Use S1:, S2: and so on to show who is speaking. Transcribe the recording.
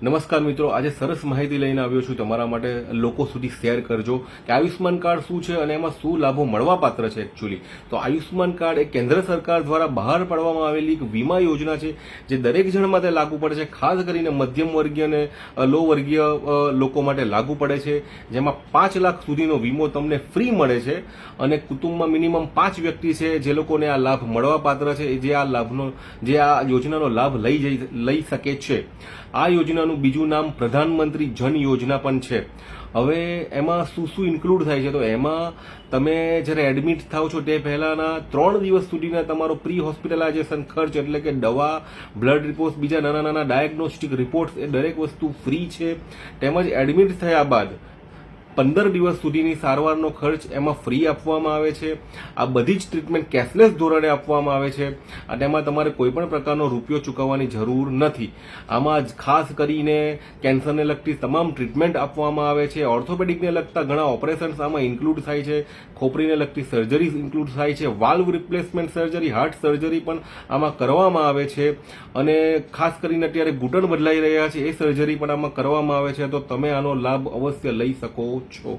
S1: નમસ્કાર મિત્રો, આજે સરસ માહિતી લઈને આવ્યો છું તમારા માટે. લોકો સુધી શેર કરજો કે આયુષ્માન કાર્ડ શું છે અને એમાં શું લાભો મળવા પાત્ર છે. એકચ્યુઅલી તો આયુષ્માન કાર્ડ એ કેન્દ્ર સરકાર દ્વારા બહાર પાડવામાં આવેલી એક વીમા યોજના છે જે દરેક જણ માટે લાગુ પડે છે. ખાસ કરીને મધ્યમ વર્ગીય અને લો વર્ગીય લોકો માટે લાગુ પડે છે, જેમાં 5 લાખ સુધીનો વીમો તમને ફ્રી મળે છે અને કુટુંબમાં મિનિમમ 5 વ્યક્તિ છે જે લોકોને આ લાભ મળવા પાત્ર છે, જે આ યોજનાનો લાભ લઈ શકે છે. આ યોજનાનું બીજું નામ પ્રધાનમંત્રી જન યોજના પણ છે. હવે એમાં શું ઇન્ક્લુડ થાય છે, તો એમાં તમે જ્યારે એડમિટ થાવ છો તે પહેલાના 3 દિવસ સુધીના તમારો પ્રી હોસ્પિટલાઇઝેશન ખર્ચ એટલે કે દવા, બ્લડ રિપોર્ટ, બીજા નાના નાના ડાયગ્નોસ્ટિક રિપોર્ટ્સ એ દરેક વસ્તુ ફ્રી છે. તેમજ એડમિટ થયા બાદ 15 દિવસ સુધીની સારવારનો ખર્ચ એમાં ફ્રી આપવામાં આવે છે. આ બધી જ ટ્રીટમેન્ટ કેશલેસ ધોરણે આપવામાં આવે છે અને એમાં તમારે કોઈ પણ પ્રકારનો રૂપિયો ચૂકવવાની જરૂર નથી. આમાં ખાસ કરીને કેન્સરને લગતી તમામ ટ્રીટમેન્ટ આપવામાં આવે છે. ઓર્થોપેડિકને લગતા ઘણા ઓપરેશન્સ આમાં ઇન્ક્લુડ થાય છે. ખોપરીને લગતી સર્જરી ઇન્ક્લુડ થાય છે. Valve replacement surgery, heart surgery પણ આમાં કરવામાં આવે છે અને ખાસ કરીને અત્યારે ઘૂંટણ બદલાઈ રહ્યા છે એ સર્જરી પણ આમાં કરવામાં આવે છે. તો તમે આનો લાભ અવશ્ય લઈ શકો છો.